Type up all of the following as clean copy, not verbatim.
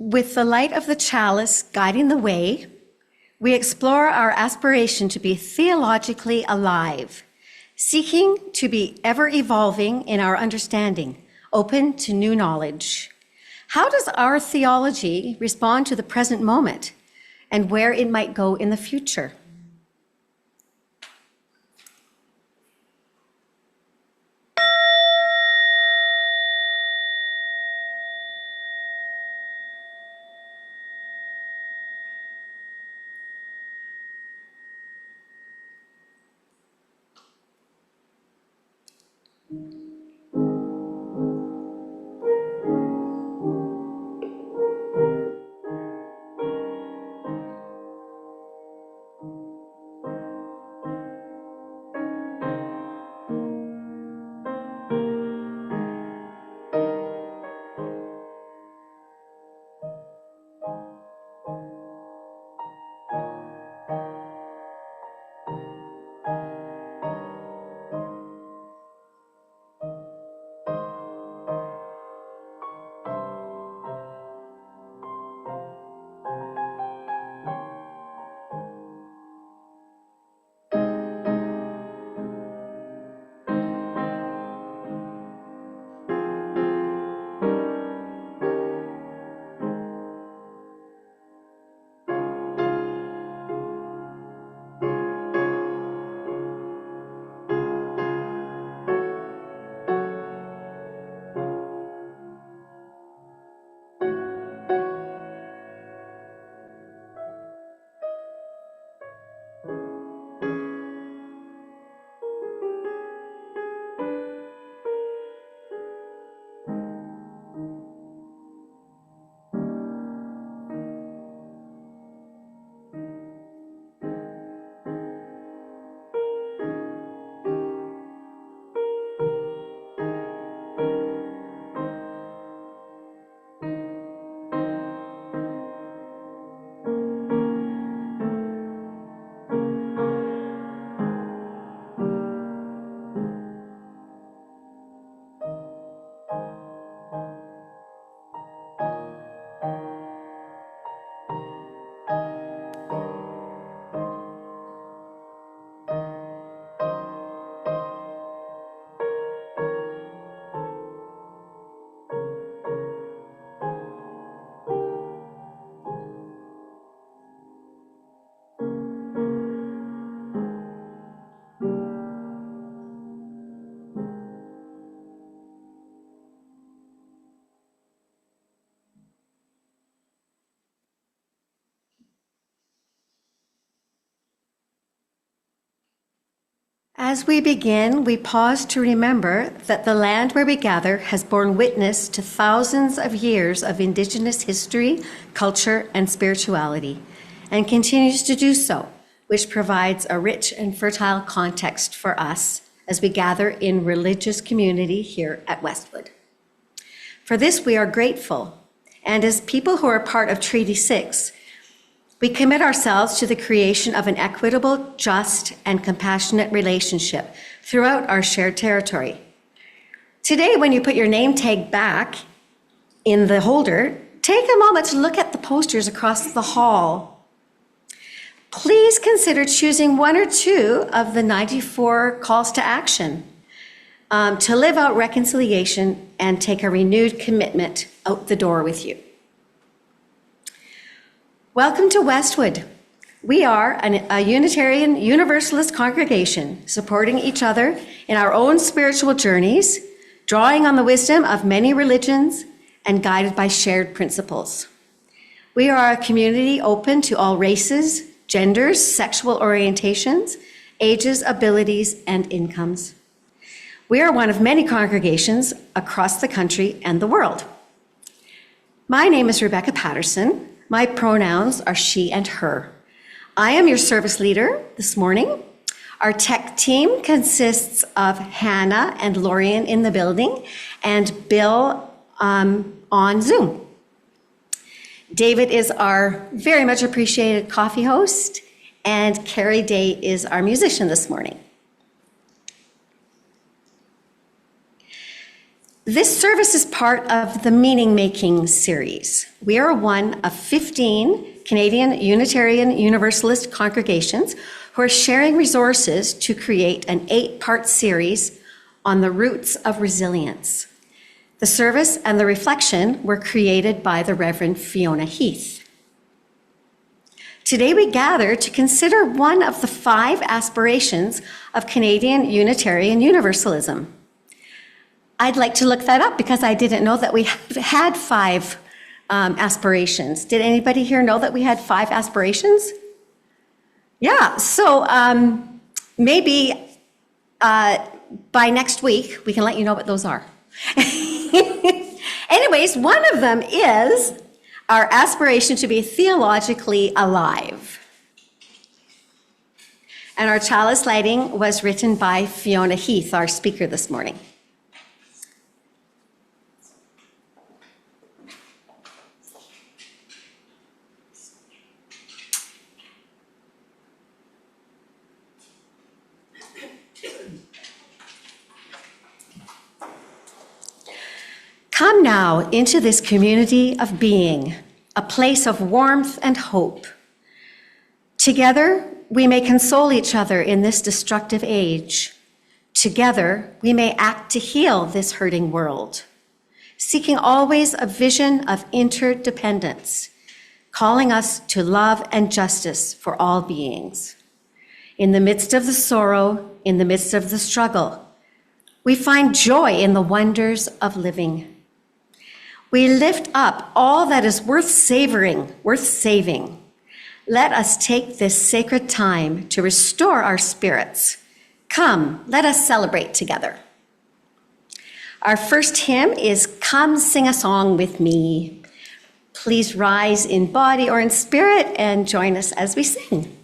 With the light of the chalice guiding the way, we explore our aspiration to be theologically alive, seeking to be ever evolving in our understanding, open to new knowledge. How does our theology respond to the present moment and where it might go in the future? As we begin, we pause to remember that the land where we gather has borne witness to thousands of years of Indigenous history, culture, and spirituality, and continues to do so, which provides a rich and fertile context for us as we gather in religious community here at Westwood. For this, we are grateful, and as people who are part of Treaty 6, we commit ourselves to the creation of an equitable, just, and compassionate relationship throughout our shared territory. Today, when you put your name tag back in the holder, take a moment to look at the posters across the hall. Please consider choosing one or two of the 94 calls to action to live out reconciliation and take a renewed commitment out the door with you. Welcome to Westwood. We are a Unitarian Universalist congregation, supporting each other in our own spiritual journeys, drawing on the wisdom of many religions, and guided by shared principles. We are a community open to all races, genders, sexual orientations, ages, abilities, and incomes. We are one of many congregations across the country and the world. My name is Rebecca Patterson. My pronouns are she and her. I am your service leader this morning. Our tech team consists of Hannah and Lorian in the building and Bill on Zoom. David is our very much appreciated coffee host, and Carrie Day is our musician this morning. This service is part of the Meaning Making series. We are one of 15 Canadian Unitarian Universalist congregations who are sharing resources to create an 8-part series on the roots of resilience. The service and the reflection were created by the Reverend Fiona Heath. Today we gather to consider one of the 5 aspirations of Canadian Unitarian Universalism. I'd like to look that up because I didn't know that we had 5 aspirations. Did anybody here know that we had 5 aspirations? Yeah, so maybe by next week we can let you know what those are. Anyways, one of them is our aspiration to be theologically alive. And our chalice lighting was written by Fiona Heath, our speaker this morning. Come now into this community of being, a place of warmth and hope. Together, we may console each other in this destructive age. Together, we may act to heal this hurting world, seeking always a vision of interdependence, calling us to love and justice for all beings. In the midst of the sorrow, in the midst of the struggle, we find joy in the wonders of living. We lift up all that is worth savoring, worth saving. Let us take this sacred time to restore our spirits. Come, let us celebrate together. Our first hymn is Come Sing a Song with Me. Please rise in body or in spirit and join us as we sing.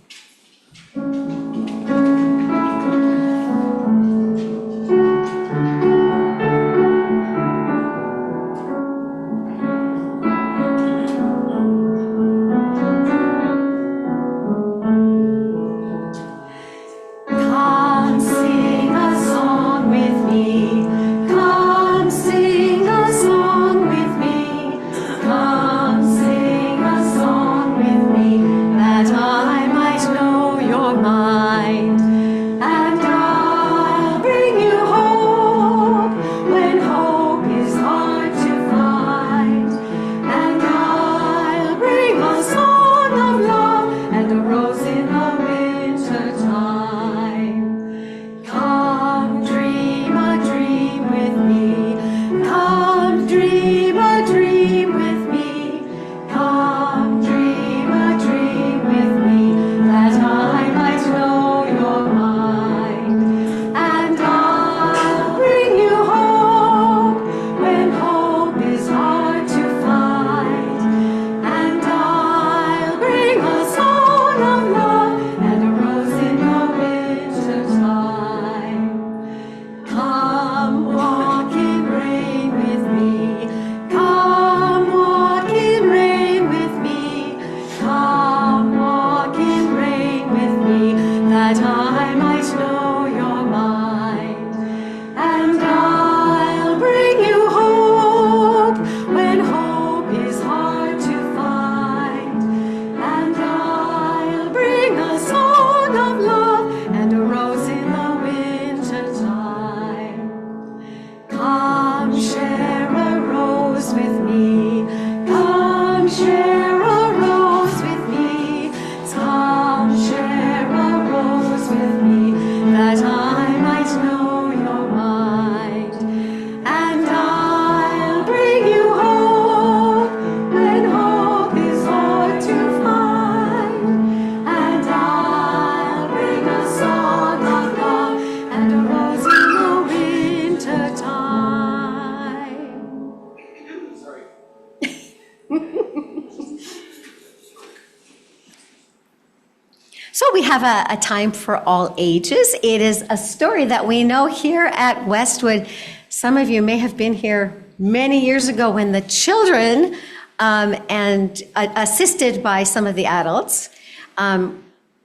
So we have a time for all ages. It is a story that we know here at Westwood. Some of you may have been here many years ago when the children, and assisted by some of the adults,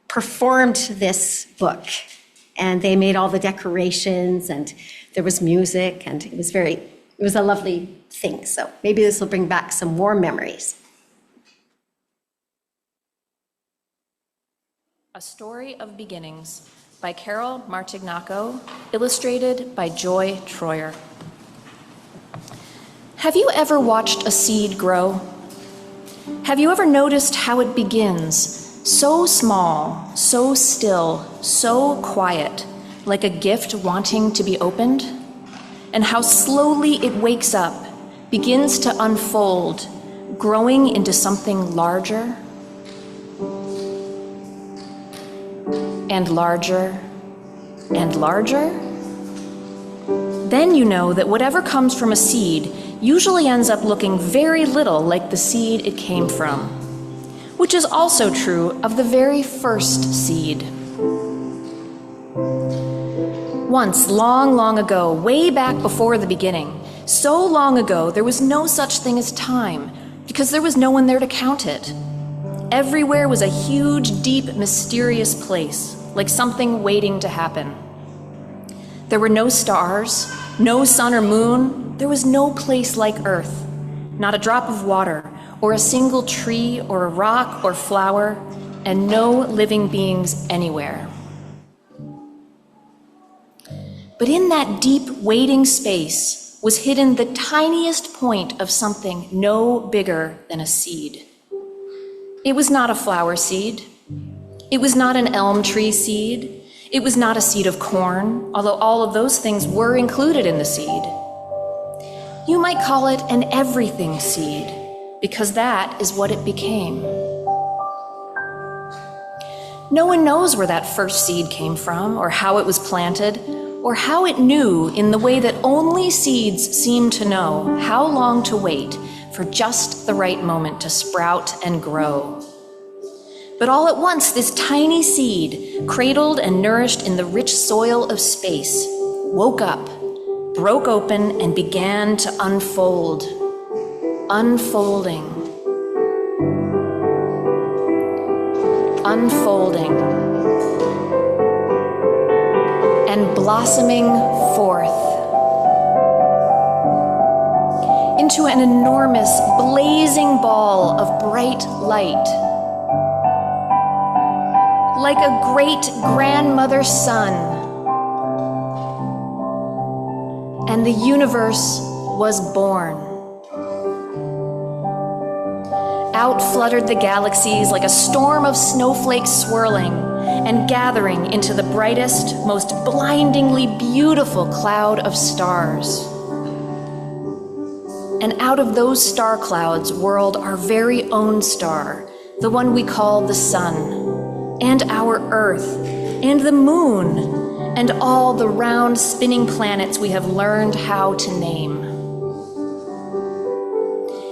performed this book. And they made all the decorations, and there was music, and it was very It was a lovely thing. So maybe this will bring back some warm memories. A Story of Beginnings by Carol Martignaco, illustrated by Joy Troyer. Have you ever watched a seed grow? Have you ever noticed how it begins, so small, so still, so quiet, like a gift wanting to be opened? And how slowly it wakes up, begins to unfold, growing into something larger and larger and larger? Then you know that whatever comes from a seed usually ends up looking very little like the seed it came from, which is also true of the very first seed. Once, long, long ago, way back before the beginning, so long ago, there was no such thing as time, because there was no one there to count it. Everywhere was a huge, deep, mysterious place, like something waiting to happen. There were no stars, no sun or moon. There was no place like Earth, not a drop of water, or a single tree, or a rock, or flower, and no living beings anywhere. But in that deep, waiting space was hidden the tiniest point of something no bigger than a seed. It was not a flower seed. It was not an elm tree seed. It was not a seed of corn, although all of those things were included in the seed. You might call it an everything seed, because that is what it became. No one knows where that first seed came from, or how it was planted, or how it knew, in the way that only seeds seem to know, how long to wait for just the right moment to sprout and grow. But all at once, this tiny seed, cradled and nourished in the rich soil of space, woke up, broke open, and began to unfold, unfolding, unfolding, and blossoming forth into an enormous, blazing ball of bright light, like a great grandmother's sun. And the universe was born. Out fluttered the galaxies like a storm of snowflakes swirling and gathering into the brightest, most blindingly beautiful cloud of stars. And out of those star clouds whirled our very own star, the one we call the sun, and our Earth, and the moon, and all the round spinning planets we have learned how to name.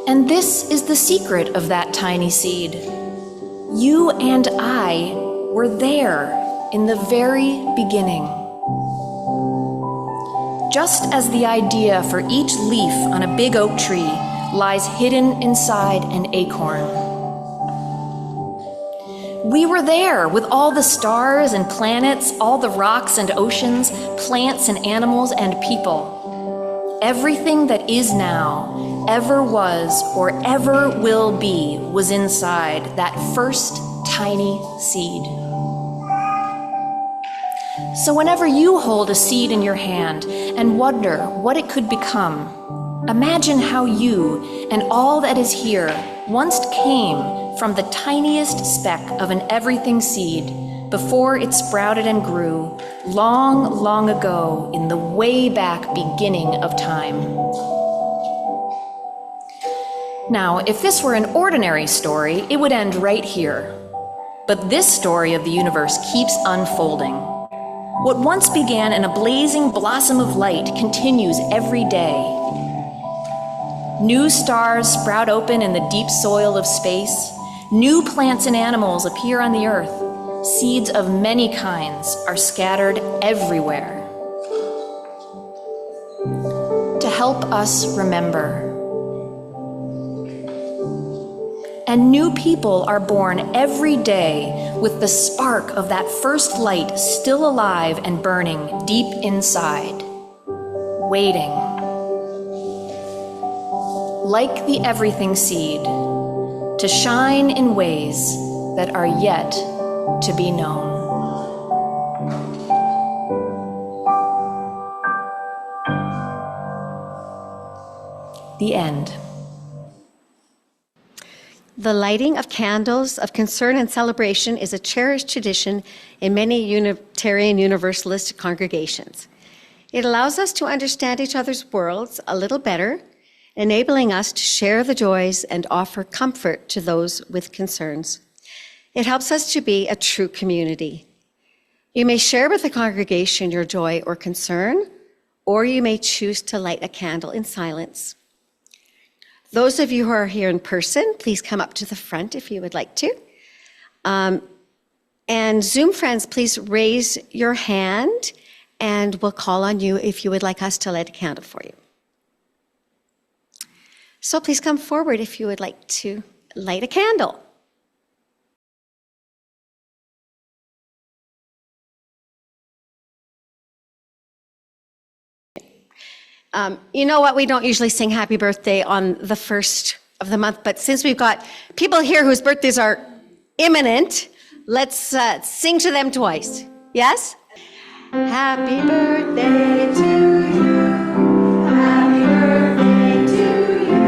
And this is the secret of that tiny seed. You and I were there in the very beginning. Just as the idea for each leaf on a big oak tree lies hidden inside an acorn. We were there with all the stars and planets, all the rocks and oceans, plants and animals and people. Everything that is now, ever was, or ever will be was inside that first tiny seed. So whenever you hold a seed in your hand and wonder what it could become, imagine how you and all that is here once came from the tiniest speck of an everything seed before it sprouted and grew long, long ago in the way back beginning of time. Now, if this were an ordinary story, it would end right here. But this story of the universe keeps unfolding. What once began in a blazing blossom of light continues every day. New stars sprout open in the deep soil of space. New plants and animals appear on the earth. Seeds of many kinds are scattered everywhere. To help us remember. And new people are born every day with the spark of that first light still alive and burning deep inside, waiting, like the everything seed, to shine in ways that are yet to be known. The end. The lighting of candles of concern and celebration is a cherished tradition in many Unitarian Universalist congregations. It allows us to understand each other's worlds a little better, enabling us to share the joys and offer comfort to those with concerns. It helps us to be a true community. You may share with the congregation your joy or concern, or you may choose to light a candle in silence. Those of you who are here in person, please come up to the front if you would like to. And Zoom friends, please raise your hand and we'll call on you if you would like us to light a candle for you. So please come forward if you would like to light a candle. You know what? We don't usually sing happy birthday on the first of the month, but since we've got people here whose birthdays are imminent, let's sing to them twice. Yes? Happy birthday to you. Happy birthday to you.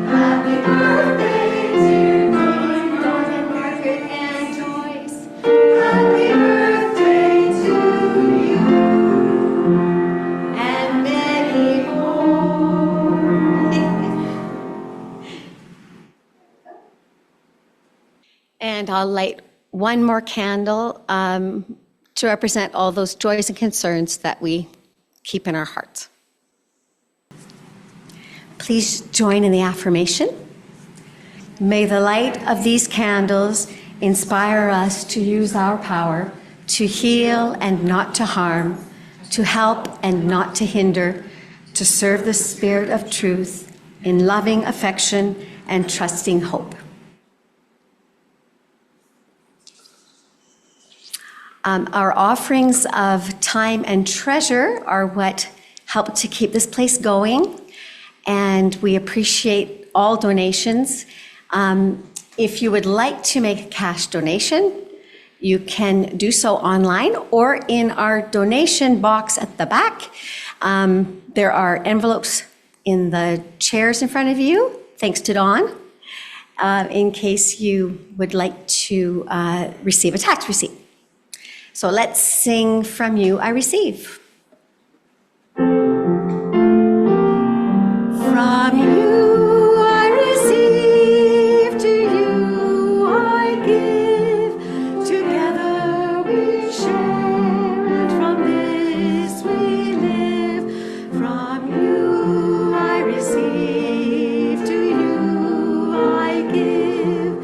Happy birthday, dear Don and Margaret and Joyce. Happy birthday to you. And many more. And I'll light one more candle to represent all those joys and concerns that we keep in our hearts. Please join in the affirmation. May the light of these candles inspire us to use our power to heal and not to harm, to help and not to hinder, to serve the Spirit of truth in loving affection and trusting hope. Our offerings of time and treasure are what help to keep this place going, and we appreciate all donations. If you would like to make a cash donation, you can do so online or in our donation box at the back. There are envelopes in the chairs in front of you, thanks to Dawn, in case you would like to receive a tax receipt. So let's sing From You I Receive. From you I receive, to you I give. Together we share, and from this we live. From you I receive, to you I give.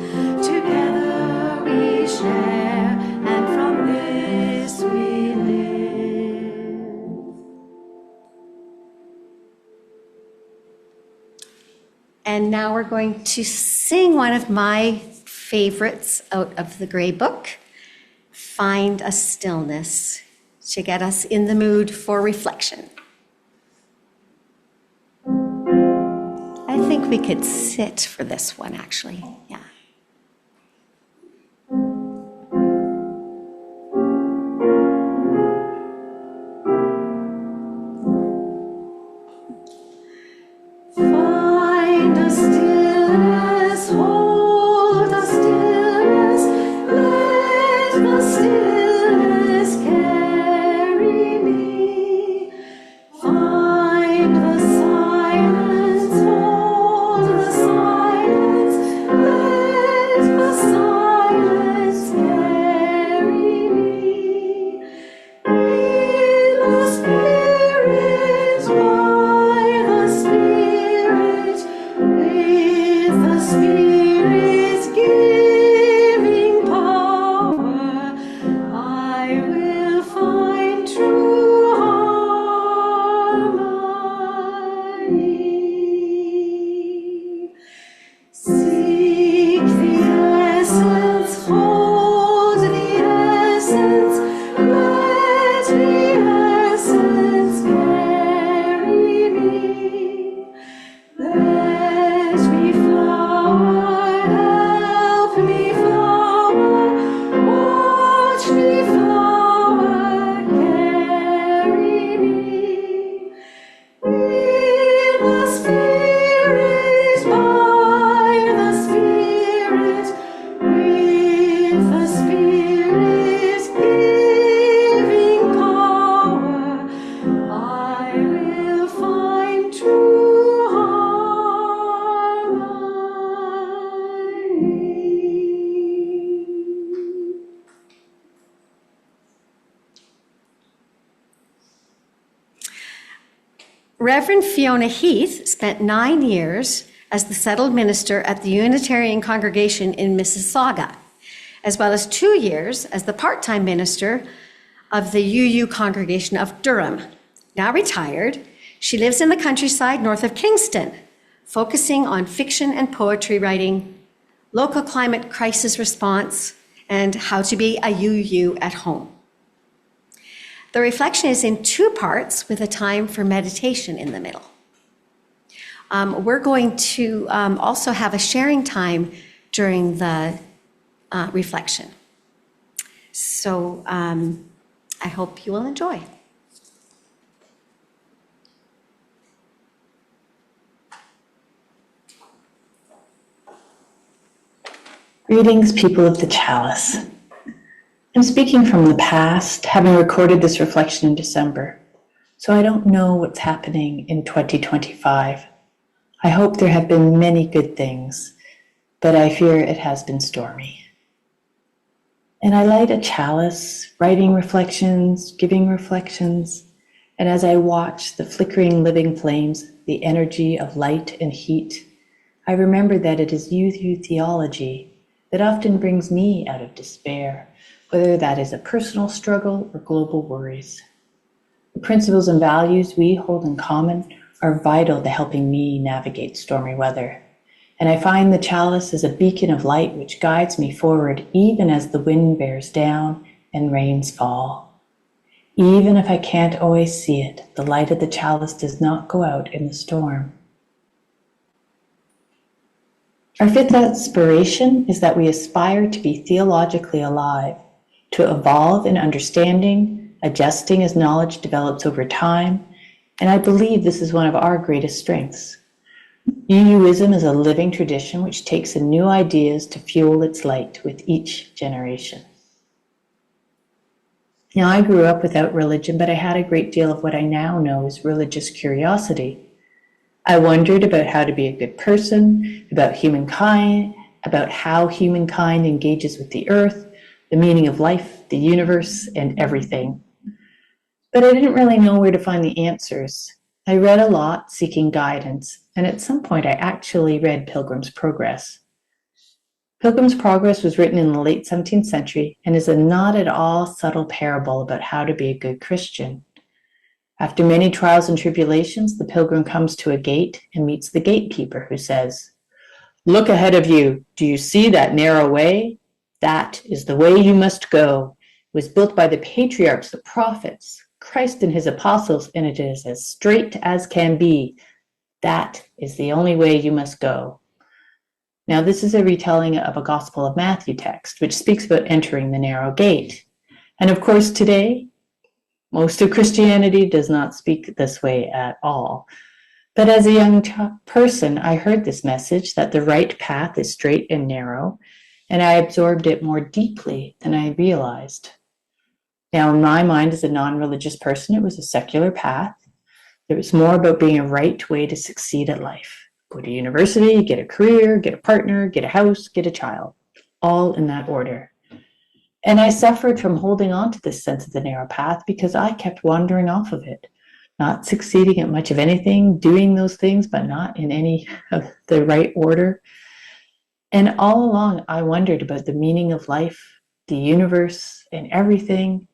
Together we share, and from this we live. And now we're going to sing one of my favorites out of the Gray Book, Find a Stillness, to get us in the mood for reflection. I think we could sit for this one, actually. Yeah. Find a stillness, hold a stillness, let the stillness carry me. Find the silence, hold the silence, let with the Spirit's giving power, I will find true harmony. Reverend Fiona Heath spent 9 years as the settled minister at the Unitarian Congregation in Mississauga, as well as 2 years as the part-time minister of the UU Congregation of Durham. Now retired, she lives in the countryside north of Kingston, focusing on fiction and poetry writing, local climate crisis response, and how to be a UU at home. The reflection is in 2 parts with a time for meditation in the middle. We're going to also have a sharing time during the reflection. So I hope you will enjoy. Greetings, people of the chalice. I'm speaking from the past, having recorded this reflection in December, so I don't know what's happening in 2025. I hope there have been many good things, but I fear it has been stormy. And I light a chalice, writing reflections, giving reflections, and as I watch the flickering living flames, the energy of light and heat, I remember that it is UU theology that often brings me out of despair, whether that is a personal struggle or global worries. The principles and values we hold in common are vital to helping me navigate stormy weather. And I find the chalice as a beacon of light which guides me forward even as the wind bears down and rains fall. Even if I can't always see it, the light of the chalice does not go out in the storm. Our 5th aspiration is that we aspire to be theologically alive, to evolve in understanding, adjusting as knowledge develops over time, and I believe this is one of our greatest strengths. UUism is a living tradition which takes in new ideas to fuel its light with each generation. Now, I grew up without religion, but I had a great deal of what I now know is religious curiosity. I wondered about how to be a good person, about humankind, about how humankind engages with the earth, the meaning of life, the universe, and everything. But I didn't really know where to find the answers. I read a lot, seeking guidance, and at some point I actually read Pilgrim's Progress. Pilgrim's Progress was written in the late 17th century and is a not at all subtle parable about how to be a good Christian. After many trials and tribulations, the pilgrim comes to a gate and meets the gatekeeper who says, "Look ahead of you. Do you see that narrow way? That is the way you must go. It was built by the patriarchs, the prophets, Christ and his apostles, and it is as straight as can be. That is the only way you must go." Now, this is a retelling of a Gospel of Matthew text, which speaks about entering the narrow gate. And of course, today, most of Christianity does not speak this way at all. But as a young person, I heard this message that the right path is straight and narrow, and I absorbed it more deeply than I realized. Now, in my mind, as a non-religious person, it was a secular path. It was more about being a right way to succeed at life. Go to university, get a career, get a partner, get a house, get a child, all in that order. And I suffered from holding on to this sense of the narrow path because I kept wandering off of it, not succeeding at much of anything, doing those things, but not in any of the right order. And all along, I wondered about the meaning of life, the universe, and everything,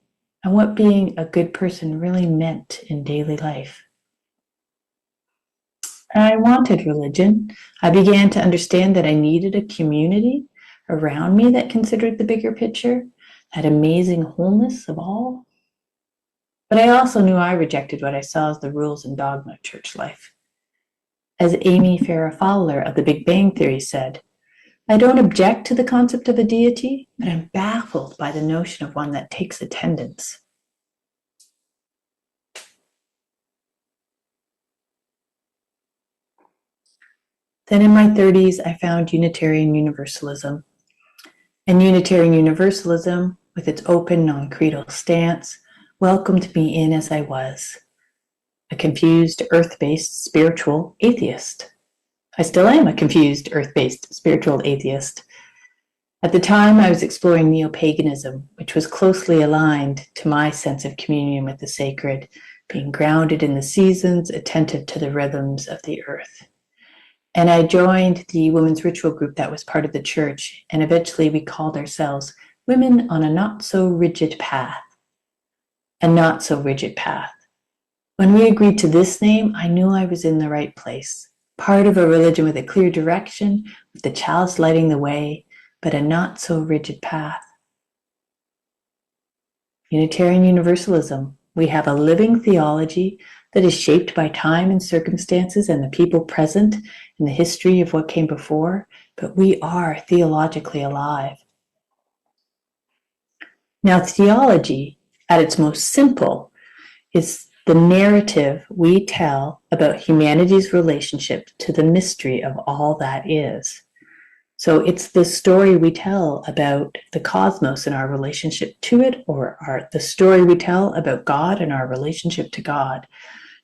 and what being a good person really meant in daily life. I wanted religion. I began to understand that I needed a community around me that considered the bigger picture, that amazing wholeness of all. But I also knew I rejected what I saw as the rules and dogma of church life. As Amy Farrah Fowler of the Big Bang Theory said, "I don't object to the concept of a deity, but I'm baffled by the notion of one that takes attendance." Then in my 30s, I found Unitarian Universalism. And Unitarian Universalism, with its open, non-creedal stance, welcomed me in as I was, a confused, earth-based spiritual atheist. I still am a confused, earth-based spiritual atheist. At the time, I was exploring neo-paganism, which was closely aligned to my sense of communion with the sacred, being grounded in the seasons, attentive to the rhythms of the earth. And I joined the women's ritual group that was part of the church, and eventually we called ourselves Women on a Not-So-Rigid Path. A not-so-rigid path. When we agreed to this name, I knew I was in the right place, part of a religion with a clear direction, with the chalice lighting the way, but a not-so-rigid path. Unitarian Universalism. We have a living theology that is shaped by time and circumstances and the people present in the history of what came before, but we are theologically alive. Now, theology, at its most simple, is the narrative we tell about humanity's relationship to the mystery of all that is. So it's the story we tell about the cosmos and our relationship to it, or the story we tell about God and our relationship to God.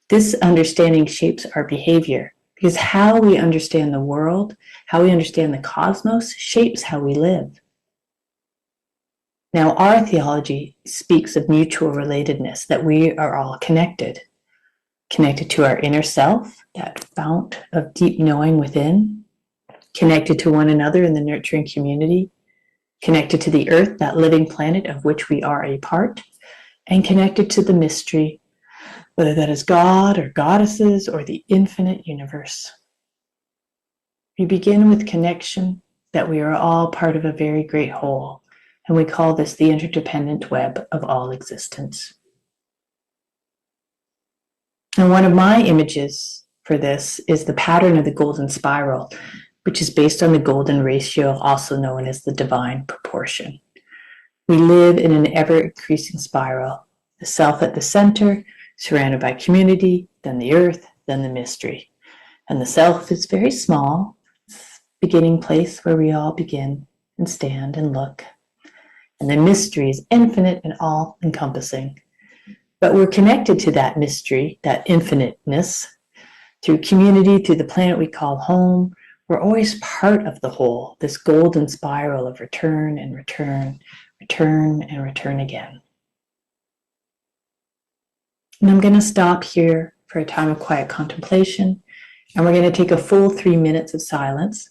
This understanding shapes our behavior, because how we understand the world, how we understand the cosmos, shapes how we live. Now, our theology speaks of mutual relatedness, that we are all connected to our inner self, that fount of deep knowing within, connected to one another in the nurturing community, connected to the earth, that living planet of which we are a part, and connected to the mystery, whether that is God or goddesses or the infinite universe. We begin with connection, that we are all part of a very great whole, and we call this the interdependent web of all existence. And one of my images for this is the pattern of the golden spiral, which is based on the golden ratio, also known as the divine proportion. We live in an ever-increasing spiral, the self at the center, surrounded by community, then the earth, then the mystery. And the self is very small, beginning place where we all begin and stand and look. And the mystery is infinite and all-encompassing. But we're connected to that mystery, that infiniteness, through community, through the planet we call home. We're always part of the whole, this golden spiral of return and return, return and return again. And I'm going to stop here for a time of quiet contemplation, and we're going to take a full 3 minutes of silence.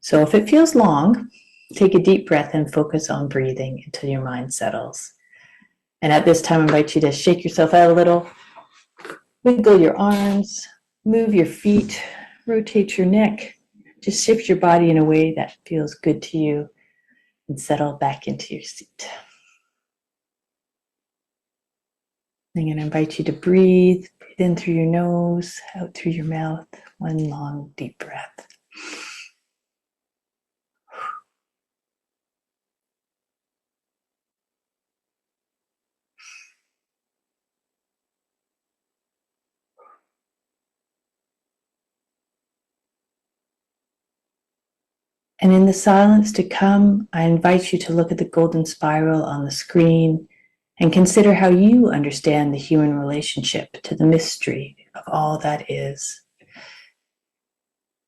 So if it feels long, take a deep breath and focus on breathing until your mind settles. And at this time, I invite you to shake yourself out a little, wiggle your arms, move your feet, rotate your neck. Just shift your body in a way that feels good to you and settle back into your seat. I'm going to invite you to breathe. Breathe in through your nose, out through your mouth. One long, deep breath. And in the silence to come, I invite you to look at the golden spiral on the screen and consider how you understand the human relationship to the mystery of all that is.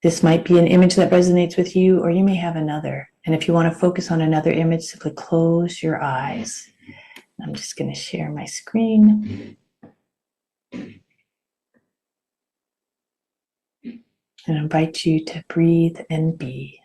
This might be an image that resonates with you, or you may have another. And if you want to focus on another image, simply close your eyes. I'm just going to share my screen. And invite you to breathe and be.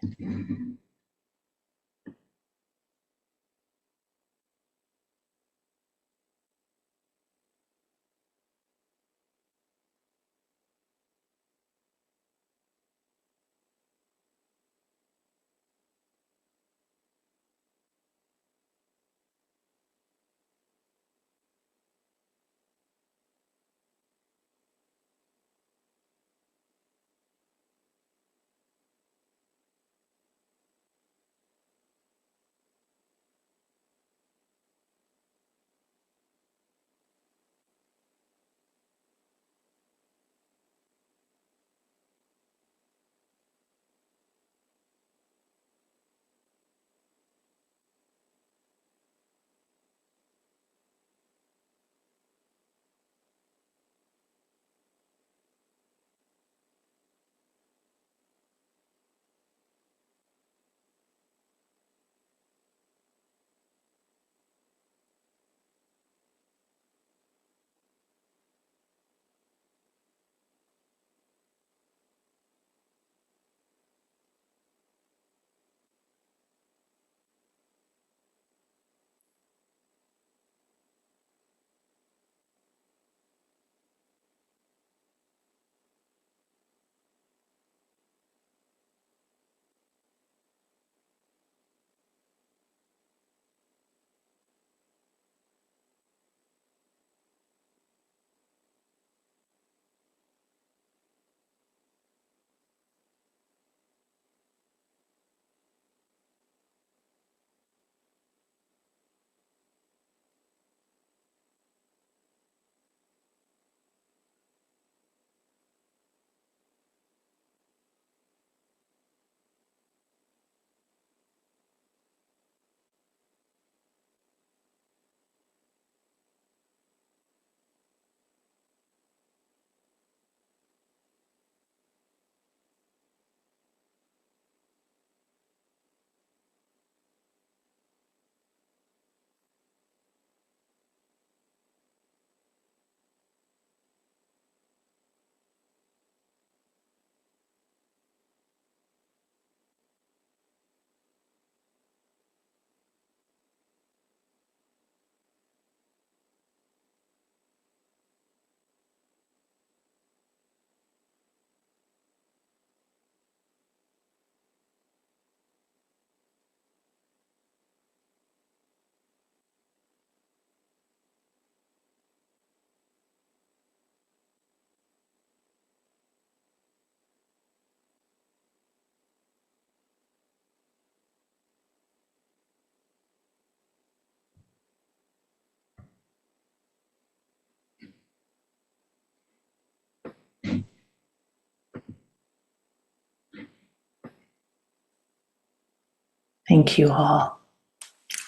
Thank you all.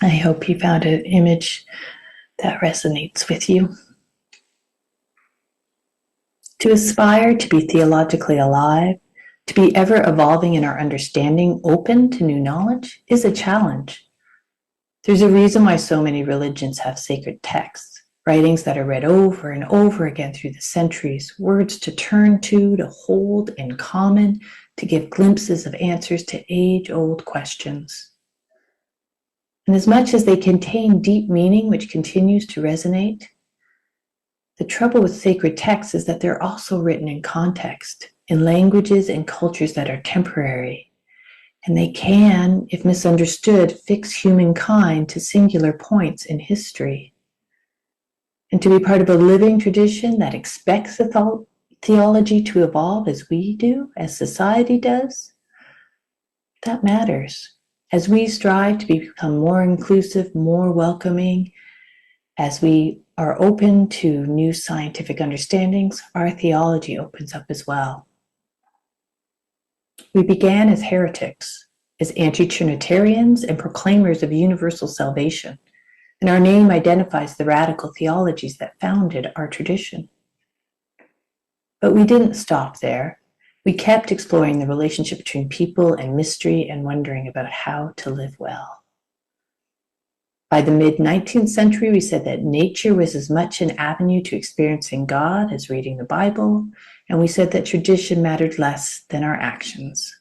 I hope you found an image that resonates with you. To aspire to be theologically alive, to be ever evolving in our understanding, open to new knowledge, is a challenge. There's a reason why so many religions have sacred texts, writings that are read over and over again through the centuries, words to turn to hold in common, to give glimpses of answers to age-old questions. And as much as they contain deep meaning which continues to resonate, the trouble with sacred texts is that they're also written in context, in languages and cultures that are temporary. And they can, if misunderstood, fix humankind to singular points in history. And to be part of a living tradition that expects theology to evolve as we do, as society does, that matters. As we strive to become more inclusive, more welcoming, as we are open to new scientific understandings, our theology opens up as well. We began as heretics, as anti-Trinitarians and proclaimers of universal salvation, and our name identifies the radical theologies that founded our tradition. But we didn't stop there. We kept exploring the relationship between people and mystery and wondering about how to live well. By the mid-19th century, we said that nature was as much an avenue to experiencing God as reading the Bible, and we said that tradition mattered less than our actions.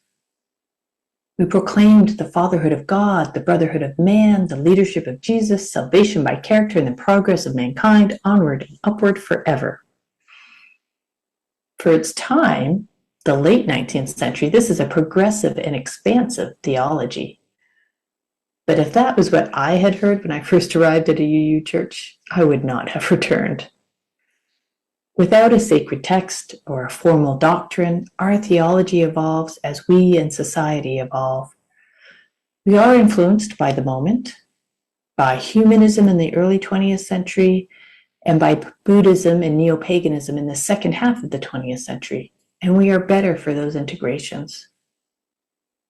We proclaimed the fatherhood of God, the brotherhood of man, the leadership of Jesus, salvation by character, and the progress of mankind onward and upward forever. For its time, the late 19th century, this is a progressive and expansive theology. But if that was what I had heard when I first arrived at a UU church, I would not have returned. Without a sacred text or a formal doctrine, our theology evolves as we and society evolve. We are influenced by the moment, by humanism in the early 20th century, and by Buddhism and neo-paganism in the second half of the 20th century, and we are better for those integrations.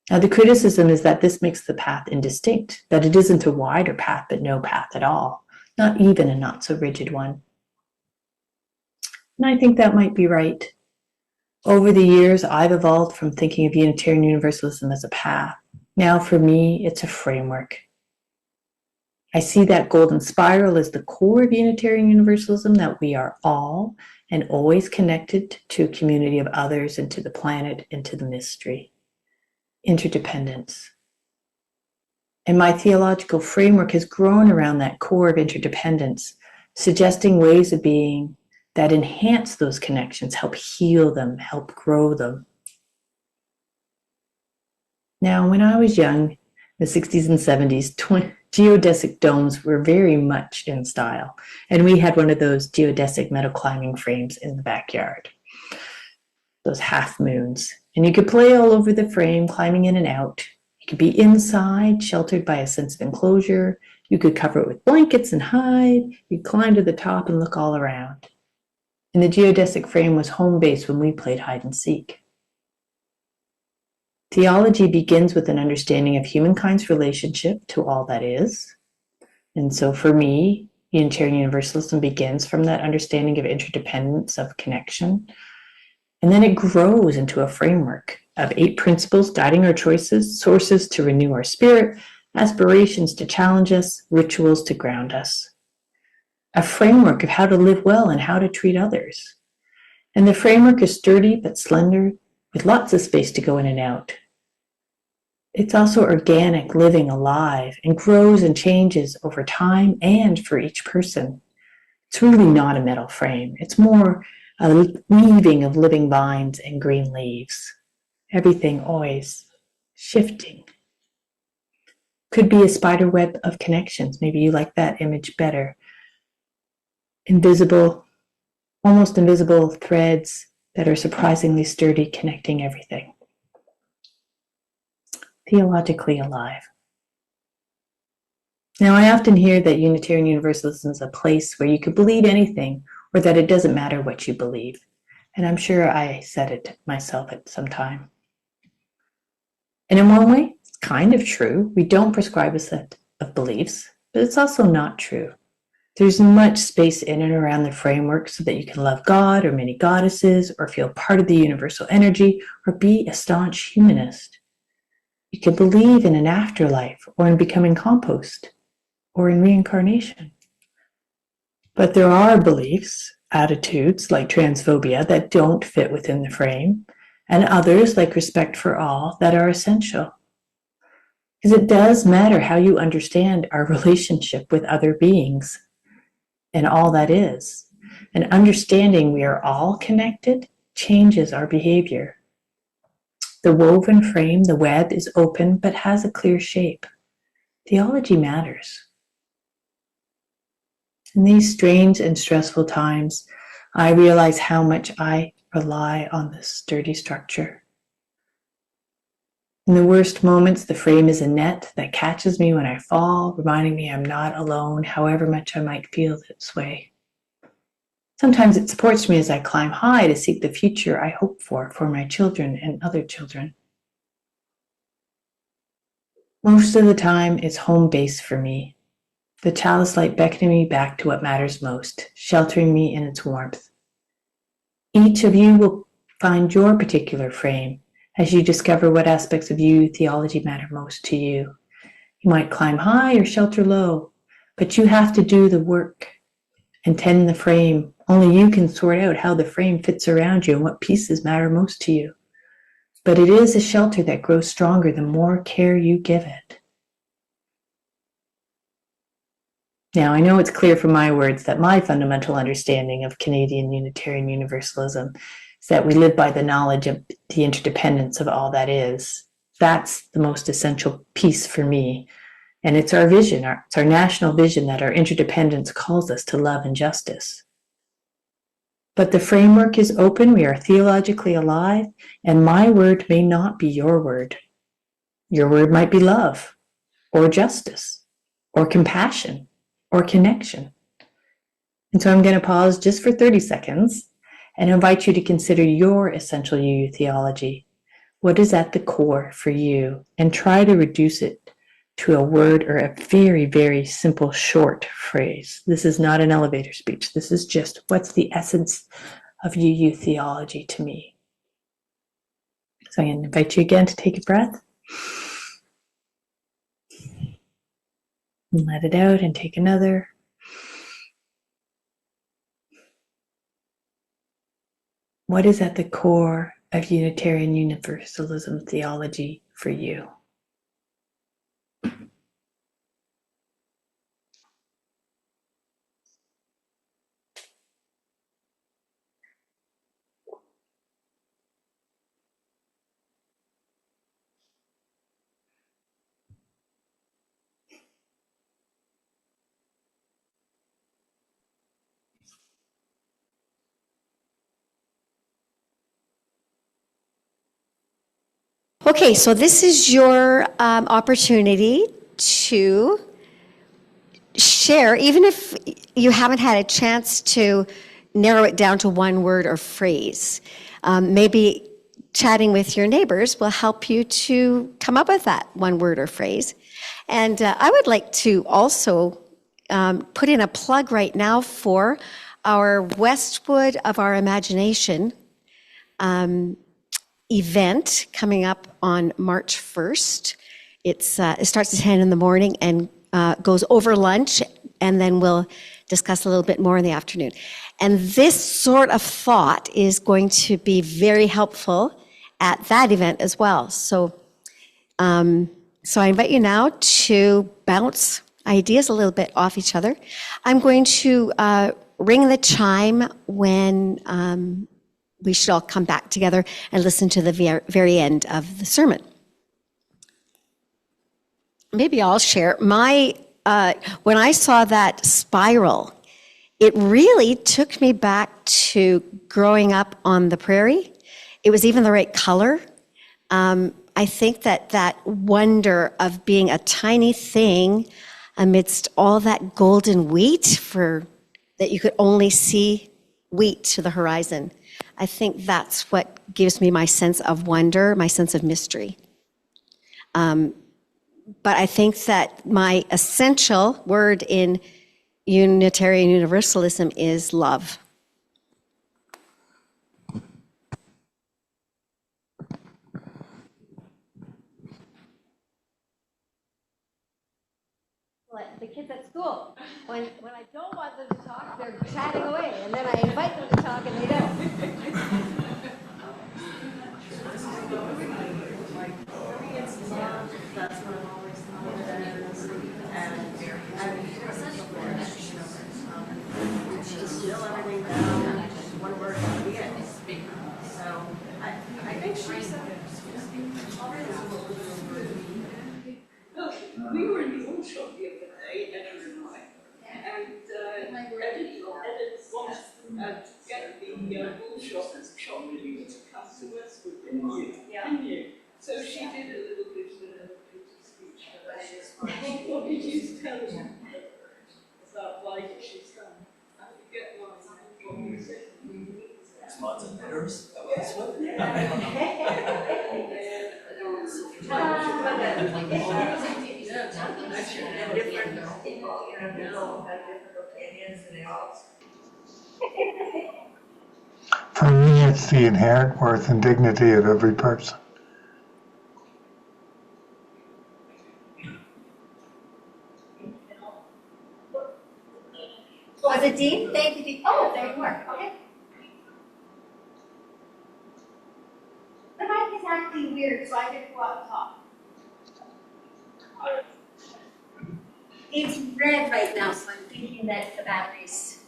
Now, the criticism is that this makes the path indistinct, that it isn't a wider path, but no path at all, not even a not-so-rigid one. And I think that might be right. Over the years, I've evolved from thinking of Unitarian Universalism as a path. Now, for me, it's a framework. I see that golden spiral as the core of Unitarian Universalism, that we are all and always connected to a community of others and to the planet and to the mystery. Interdependence. And my theological framework has grown around that core of interdependence, suggesting ways of being that enhance those connections, help heal them, help grow them. Now, when I was young, in the 60s and 70s, geodesic domes were very much in style. And we had one of those geodesic metal climbing frames in the backyard, those half moons. And you could play all over the frame, climbing in and out. You could be inside, sheltered by a sense of enclosure. You could cover it with blankets and hide. You'd climb to the top and look all around. And the geodesic frame was home base when we played hide and seek. Theology begins with an understanding of humankind's relationship to all that is. And so for me, Unitarian Universalism begins from that understanding of interdependence, of connection. And then it grows into a framework of 8 principles guiding our choices, sources to renew our spirit, aspirations to challenge us, rituals to ground us. A framework of how to live well and how to treat others. And the framework is sturdy but slender, with lots of space to go in and out. It's also organic, living, alive, and grows and changes over time and for each person. It's really not a metal frame. It's more a weaving of living vines and green leaves. Everything always shifting. Could be a spider web of connections. Maybe you like that image better. Invisible, almost invisible threads that are surprisingly sturdy, connecting everything. Theologically alive. Now, I often hear that Unitarian Universalism is a place where you could believe anything, or that it doesn't matter what you believe. And I'm sure I said it myself at some time. And in one way, It's kind of true. We don't prescribe a set of beliefs, but it's also not true. There's much space in and around the framework so that you can love God or many goddesses or feel part of the universal energy or be a staunch humanist. You can believe in an afterlife or in becoming compost or in reincarnation. But there are beliefs, attitudes like transphobia that don't fit within the frame, and others like respect for all that are essential. Because it does matter how you understand our relationship with other beings and all that is. And understanding we are all connected changes our behavior. The woven frame, the web, is open but has a clear shape. Theology matters. In these strange and stressful times, I realize how much I rely on this sturdy structure. In the worst moments, the frame is a net that catches me when I fall, reminding me I'm not alone, however much I might feel this way. Sometimes it supports me as I climb high to seek the future I hope for my children and other children. Most of the time, it's home base for me. The chalice light beckoning me back to what matters most, sheltering me in its warmth. Each of you will find your particular frame as you discover what aspects of UU theology matter most to you. You might climb high or shelter low, but you have to do the work and tend the frame. Only you can sort out how the frame fits around you and what pieces matter most to you. But it is a shelter that grows stronger the more care you give it. Now, I know it's clear from my words that my fundamental understanding of Canadian Unitarian Universalism is that we live by the knowledge of the interdependence of all that is. That's the most essential piece for me. And it's our vision, it's our national vision that our interdependence calls us to love and justice. But the framework is open, we are theologically alive, and my word may not be your word. Your word might be love, or justice, or compassion, or connection. And so I'm going to pause just for 30 seconds and invite you to consider your essential UU theology. What is at the core for you? And try to reduce it to a word or a very, very simple short phrase. This is not an elevator speech. This is just what's the essence of UU theology to me. So I'm going to invite you again to take a breath. And let it out and take another. What is at the core of Unitarian Universalism theology for you? Okay, so this is your opportunity to share, even if you haven't had a chance to narrow it down to one word or phrase. Maybe chatting with your neighbors will help you to come up with that one word or phrase. And I would like to also put in a plug right now for our Westwood of Our Imagination event coming up on March 1st. It starts at 10 in the morning and goes over lunch, and then we'll discuss a little bit more in the afternoon. And this sort of thought is going to be very helpful at that event as well. So I invite you now to bounce ideas a little bit off each other. I'm going to ring the chime when we should all come back together and listen to the very end of the sermon. Maybe I'll share when I saw that spiral, it really took me back to growing up on the prairie. It was even the right color. I think that wonder of being a tiny thing amidst all that golden wheat that you could only see wheat to the horizon. I think that's what gives me my sense of wonder, my sense of mystery. but I think that my essential word in Unitarian Universalism is love. Like the kids at school, when I don't want them to talk, they're chatting away, and then I invite them to talk, and they don't. We were in the old shop the other day, Edward and I, and Edward wanted to get the wool shop lady to come to Westwood, didn't you? Yeah. Didn't you? So she did a little bit of speech for us. What did you tell them about why she's come? I forget what you said. Spots and bitters. For me, it's the inherent worth and dignity of every person. Was it Dean? Thank you, Dean. Oh, there you are. Okay. The mic is acting weird, so I get to go out and talk. It's red right now, so I'm thinking that the battery's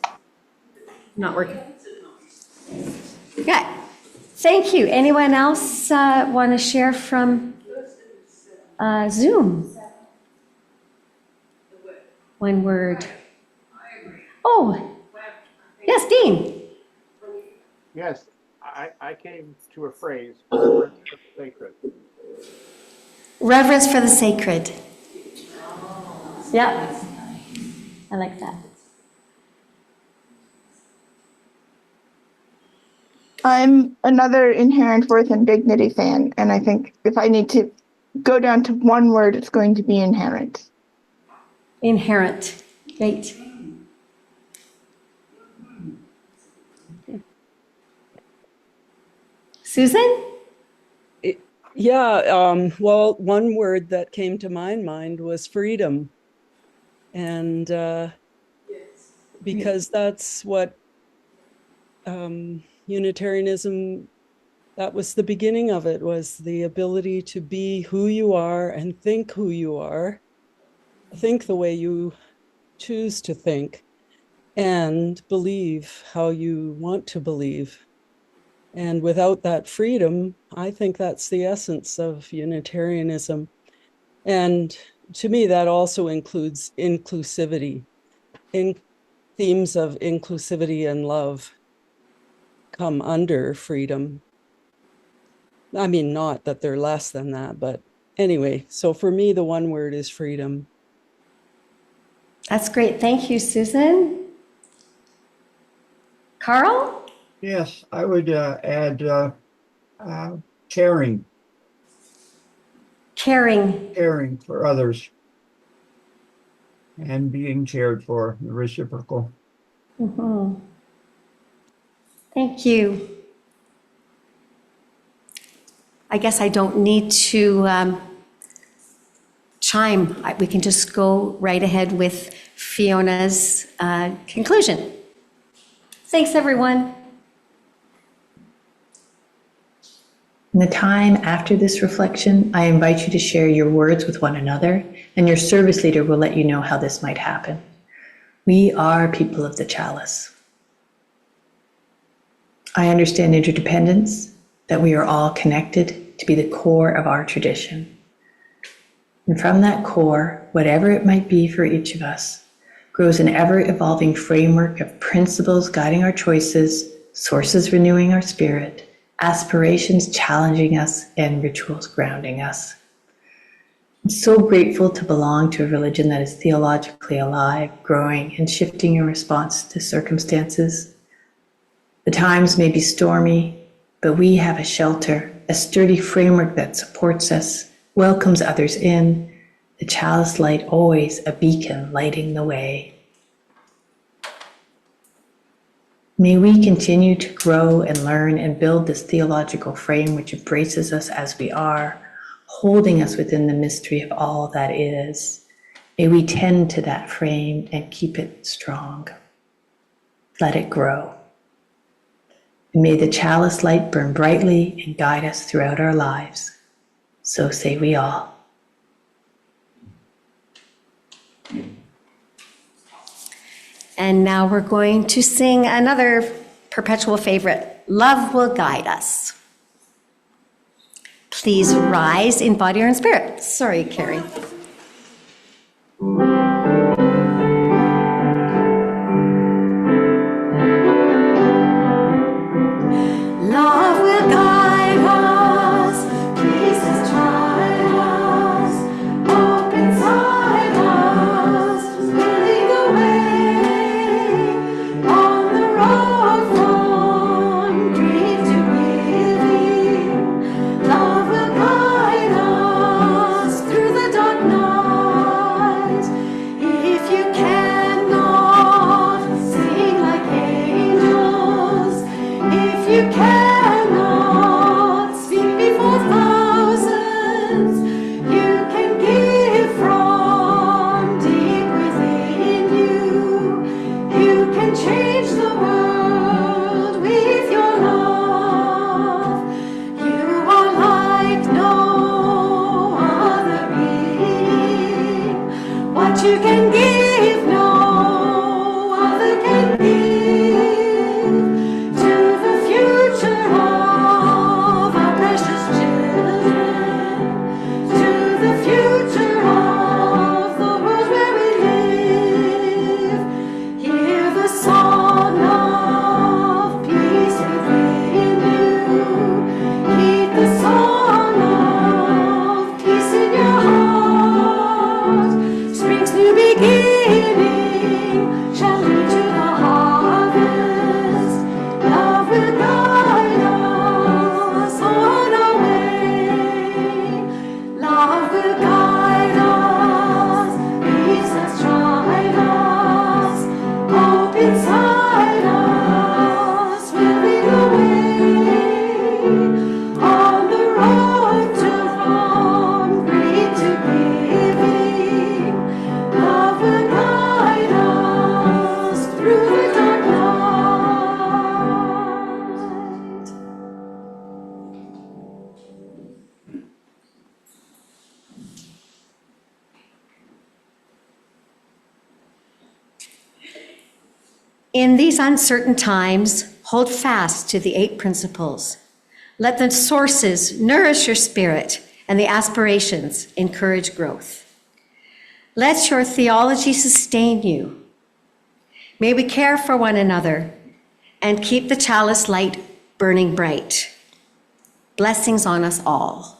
not working. Yeah. Thank you. Anyone else want to share from Zoom? One word. Oh, yes, Dean. Yes, I came to a phrase, reverence for the sacred. Reverence for the sacred. Yeah, I like that. I'm another inherent worth and dignity fan, and I think if I need to go down to one word, it's going to be inherent. Inherent. Great. Susan? Well, one word that came to my mind was freedom. And because that's what Unitarianism, that was the beginning of it, was the ability to be who you are and think who you are, think the way you choose to think, and believe how you want to believe. And without that freedom, I think that's the essence of Unitarianism. And to me, that also includes inclusivity. Themes of inclusivity and love come under freedom. I mean, not that they're less than that, but anyway, so for me, the one word is freedom. That's great. Thank you, Susan. Carl? Yes, I would add caring. Caring for others and being cared for, the reciprocal. Mm-hmm. Thank you. I guess I don't need to chime. We can just go right ahead with Fiona's conclusion. Thanks, everyone. In the time after this reflection, I invite you to share your words with one another, and your service leader will let you know how this might happen. We are people of the chalice. I understand interdependence, that we are all connected to be the core of our tradition. And from that core, whatever it might be for each of us, grows an ever-evolving framework of principles guiding our choices, sources renewing our spirit, aspirations challenging us, and rituals grounding us. I'm so grateful to belong to a religion that is theologically alive, growing, and shifting in response to circumstances. The times may be stormy, but we have a shelter, a sturdy framework that supports us, welcomes others in, the chalice light always a beacon lighting the way. May we continue to grow and learn and build this theological frame which embraces us as we are, holding us within the mystery of all that is. May we tend to that frame and keep it strong. Let it grow. And may the chalice light burn brightly and guide us throughout our lives. So say we all. And now we're going to sing another perpetual favorite, Love Will Guide Us. Please rise in body or in spirit. Sorry, Carrie. Love will guide us, peace has tried us, hope inside us, leading the way on the road from grief to giving. Love will guide us through the dark night. If you cannot sing like angels, if you cannot speak before thousands, you can give from deep within you. You can change the world with your love. You are like no other being. What you can give, no other can give. To the future of our precious children, to the future of the world where we live. Hear the song of peace within you. Heed the song of peace in your heart. Spring's new beginning shall lead to the harvest. Love will guide us on our way. Love will guide us, peace has tried us, hope inside us will lead the way on the road to from greed to giving. Love will guide us through the dark night. In these uncertain times, hold fast to the 8 principles. Let the sources nourish your spirit and the aspirations encourage growth. Let your theology sustain you. May we care for one another and keep the chalice light burning bright. Blessings on us all.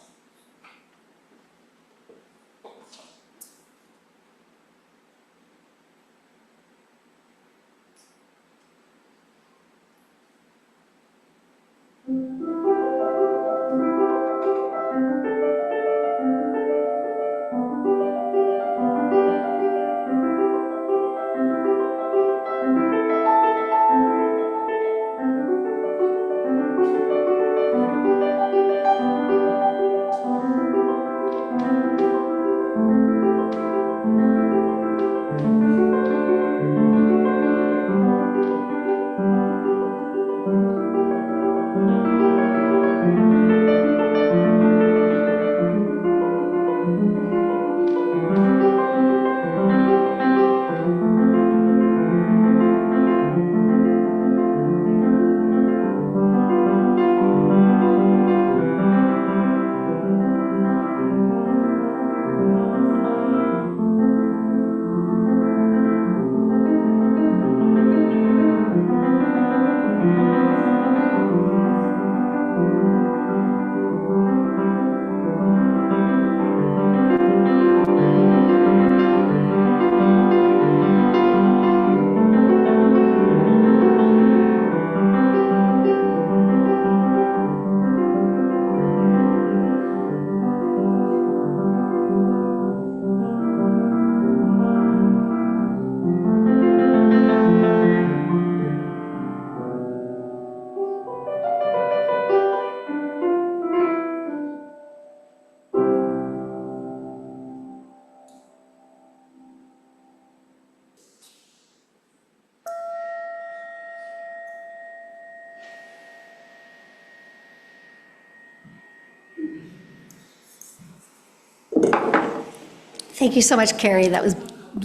Thank you so much, Carrie. That was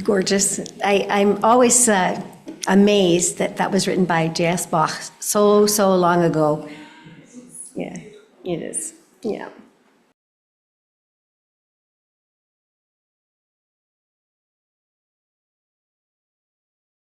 gorgeous. I'm always amazed that that was written by J.S. Bach so long ago. Yeah, it is. Yeah.